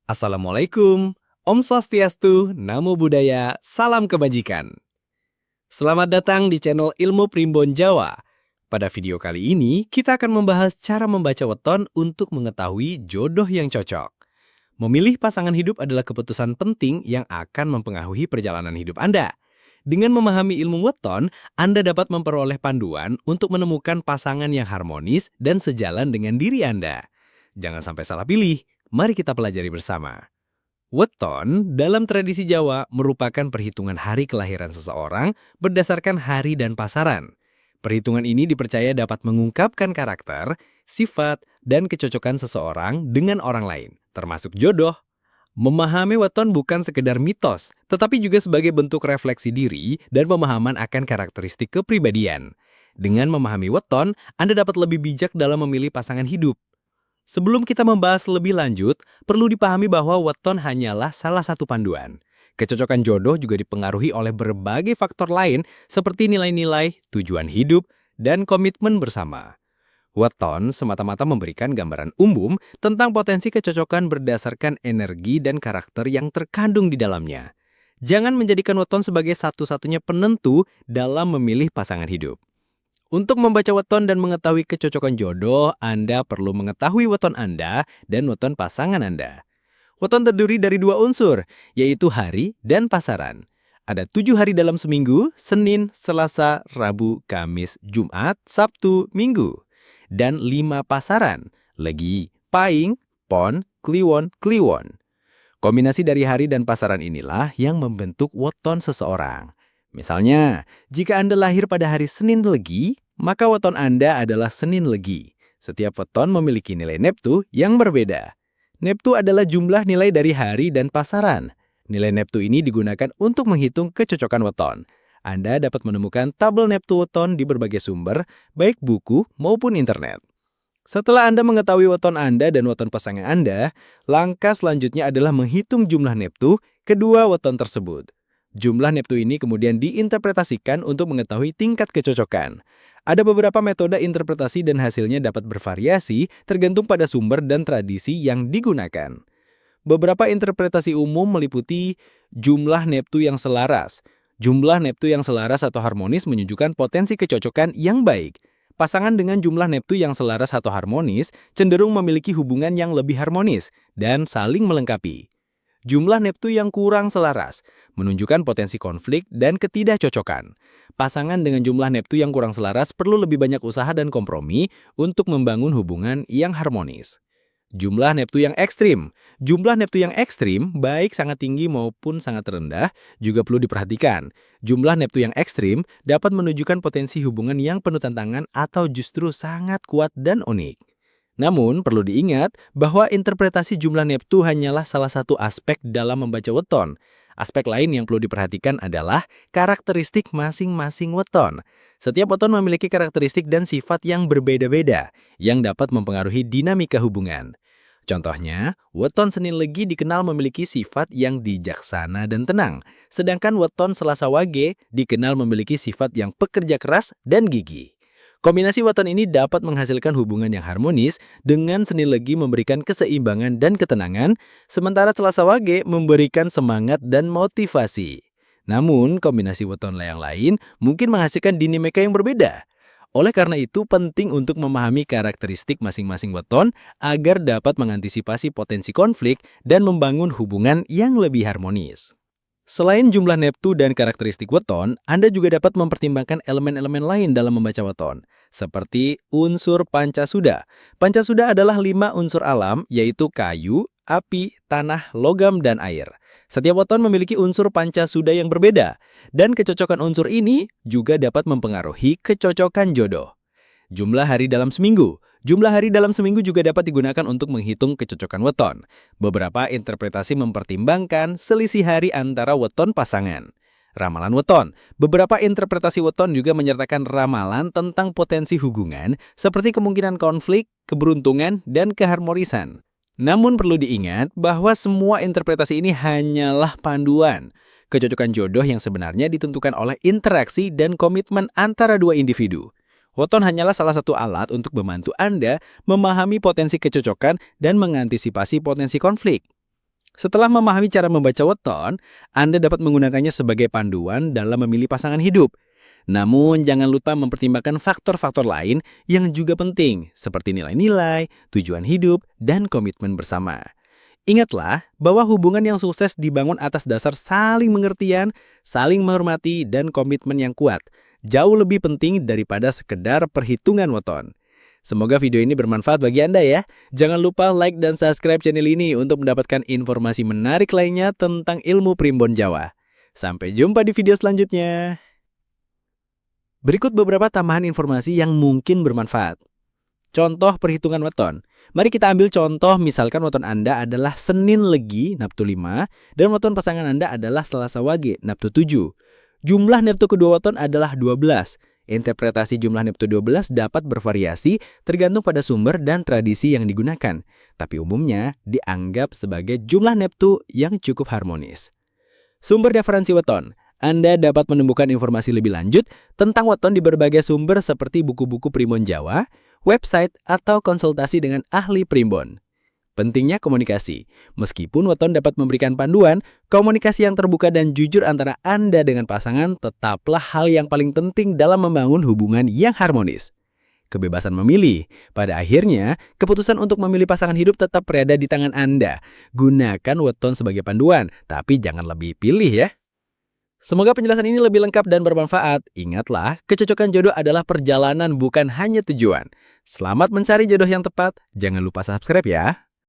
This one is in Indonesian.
Assalamualaikum, Om Swastiastu, Namo Buddhaya, Salam Kebajikan. Selamat datang di channel Ilmu Primbon Jawa. Pada video kali ini, kita akan membahas cara membaca weton untuk mengetahui jodoh yang cocok. Memilih pasangan hidup adalah keputusan penting yang akan mempengaruhi perjalanan hidup Anda. Dengan memahami ilmu weton, Anda dapat memperoleh panduan untuk menemukan pasangan yang harmonis dan sejalan dengan diri Anda. Jangan sampai salah pilih. Mari kita pelajari bersama. Weton dalam tradisi Jawa merupakan perhitungan hari kelahiran seseorang berdasarkan hari dan pasaran. Perhitungan ini dipercaya dapat mengungkapkan karakter, sifat, dan kecocokan seseorang dengan orang lain, termasuk jodoh. Memahami weton bukan sekedar mitos, tetapi juga sebagai bentuk refleksi diri dan pemahaman akan karakteristik kepribadian. Dengan memahami weton, Anda dapat lebih bijak dalam memilih pasangan hidup. Sebelum kita membahas lebih lanjut, perlu dipahami bahwa weton hanyalah salah satu panduan. Kecocokan jodoh juga dipengaruhi oleh berbagai faktor lain seperti nilai-nilai, tujuan hidup, dan komitmen bersama. Weton semata-mata memberikan gambaran umum tentang potensi kecocokan berdasarkan energi dan karakter yang terkandung di dalamnya. Jangan menjadikan weton sebagai satu-satunya penentu dalam memilih pasangan hidup. Untuk membaca weton dan mengetahui kecocokan jodoh, Anda perlu mengetahui weton Anda dan weton pasangan Anda. Weton terdiri dari dua unsur, yaitu hari dan pasaran. Ada 7 hari dalam seminggu, Senin, Selasa, Rabu, Kamis, Jumat, Sabtu, Minggu. Dan 5 pasaran, Legi, Pahing, Pon, Kliwon, Kliwon. Kombinasi dari hari dan pasaran inilah yang membentuk weton seseorang. Misalnya, jika Anda lahir pada hari Senin Legi, maka weton Anda adalah Senin Legi. Setiap weton memiliki nilai Neptu yang berbeda. Neptu adalah jumlah nilai dari hari dan pasaran. Nilai Neptu ini digunakan untuk menghitung kecocokan weton. Anda dapat menemukan tabel Neptu weton di berbagai sumber, baik buku maupun internet. Setelah Anda mengetahui weton Anda dan weton pasangan Anda, langkah selanjutnya adalah menghitung jumlah Neptu kedua weton tersebut. Jumlah Neptu ini kemudian diinterpretasikan untuk mengetahui tingkat kecocokan. Ada beberapa metode interpretasi dan hasilnya dapat bervariasi tergantung pada sumber dan tradisi yang digunakan. Beberapa interpretasi umum meliputi jumlah Neptu yang selaras. Jumlah Neptu yang selaras atau harmonis menunjukkan potensi kecocokan yang baik. Pasangan dengan jumlah Neptu yang selaras atau harmonis cenderung memiliki hubungan yang lebih harmonis dan saling melengkapi. Jumlah Neptu yang kurang selaras menunjukkan potensi konflik dan ketidakcocokan. Pasangan dengan jumlah Neptu yang kurang selaras perlu lebih banyak usaha dan kompromi untuk membangun hubungan yang harmonis. Jumlah Neptu yang ekstrim. Jumlah Neptu yang ekstrim, baik sangat tinggi maupun sangat rendah, juga perlu diperhatikan. Jumlah Neptu yang ekstrim dapat menunjukkan potensi hubungan yang penuh tantangan atau justru sangat kuat dan unik. Namun, perlu diingat bahwa interpretasi jumlah Neptu hanyalah salah satu aspek dalam membaca weton. Aspek lain yang perlu diperhatikan adalah karakteristik masing-masing weton. Setiap weton memiliki karakteristik dan sifat yang berbeda-beda, yang dapat mempengaruhi dinamika hubungan. Contohnya, weton Senin Legi dikenal memiliki sifat yang bijaksana dan tenang, sedangkan weton Selasa Wage dikenal memiliki sifat yang pekerja keras dan gigih. Kombinasi weton ini dapat menghasilkan hubungan yang harmonis dengan Senin Legi memberikan keseimbangan dan ketenangan, sementara Selasa Wage memberikan semangat dan motivasi. Namun, kombinasi weton yang lain mungkin menghasilkan dinamika yang berbeda. Oleh karena itu, penting untuk memahami karakteristik masing-masing weton agar dapat mengantisipasi potensi konflik dan membangun hubungan yang lebih harmonis. Selain jumlah Neptu dan karakteristik weton, Anda juga dapat mempertimbangkan elemen-elemen lain dalam membaca weton, seperti unsur Pancasuda. Pancasuda adalah 5 unsur alam, yaitu kayu, api, tanah, logam, dan air. Setiap weton memiliki unsur Pancasuda yang berbeda, dan kecocokan unsur ini juga dapat mempengaruhi kecocokan jodoh. Jumlah hari dalam seminggu. Jumlah hari dalam seminggu juga dapat digunakan untuk menghitung kecocokan weton. Beberapa interpretasi mempertimbangkan selisih hari antara weton pasangan. Ramalan weton. Beberapa interpretasi weton juga menyertakan ramalan tentang potensi hubungan seperti kemungkinan konflik, keberuntungan, dan keharmonisan. Namun perlu diingat bahwa semua interpretasi ini hanyalah panduan. Kecocokan jodoh yang sebenarnya ditentukan oleh interaksi dan komitmen antara dua individu. Weton hanyalah salah satu alat untuk membantu Anda memahami potensi kecocokan dan mengantisipasi potensi konflik. Setelah memahami cara membaca weton, Anda dapat menggunakannya sebagai panduan dalam memilih pasangan hidup. Namun, jangan lupa mempertimbangkan faktor-faktor lain yang juga penting, seperti nilai-nilai, tujuan hidup, dan komitmen bersama. Ingatlah bahwa hubungan yang sukses dibangun atas dasar saling pengertian, saling menghormati, dan komitmen yang kuat. Jauh lebih penting daripada sekedar perhitungan weton. Semoga video ini bermanfaat bagi Anda ya. Jangan lupa like dan subscribe channel ini untuk mendapatkan informasi menarik lainnya tentang ilmu primbon Jawa. Sampai jumpa di video selanjutnya. Berikut beberapa tambahan informasi yang mungkin bermanfaat. Contoh perhitungan weton. Mari kita ambil contoh misalkan weton Anda adalah Senin Legi, Naftu 5, dan weton pasangan Anda adalah Selasa Wage, Naftu 7. Jumlah Naftu kedua weton adalah 12. Interpretasi jumlah Naftu 12 dapat bervariasi tergantung pada sumber dan tradisi yang digunakan, tapi umumnya dianggap sebagai jumlah Naftu yang cukup harmonis. Sumber referensi weton. Anda dapat menemukan informasi lebih lanjut tentang weton di berbagai sumber seperti buku-buku primbon Jawa, website, atau konsultasi dengan ahli primbon. Pentingnya komunikasi. Meskipun weton dapat memberikan panduan, komunikasi yang terbuka dan jujur antara Anda dengan pasangan tetaplah hal yang paling penting dalam membangun hubungan yang harmonis. Kebebasan memilih. Pada akhirnya, keputusan untuk memilih pasangan hidup tetap berada di tangan Anda. Gunakan weton sebagai panduan, tapi jangan lebih pilih ya. Semoga penjelasan ini lebih lengkap dan bermanfaat. Ingatlah, kecocokan jodoh adalah perjalanan bukan hanya tujuan. Selamat mencari jodoh yang tepat. Jangan lupa subscribe ya.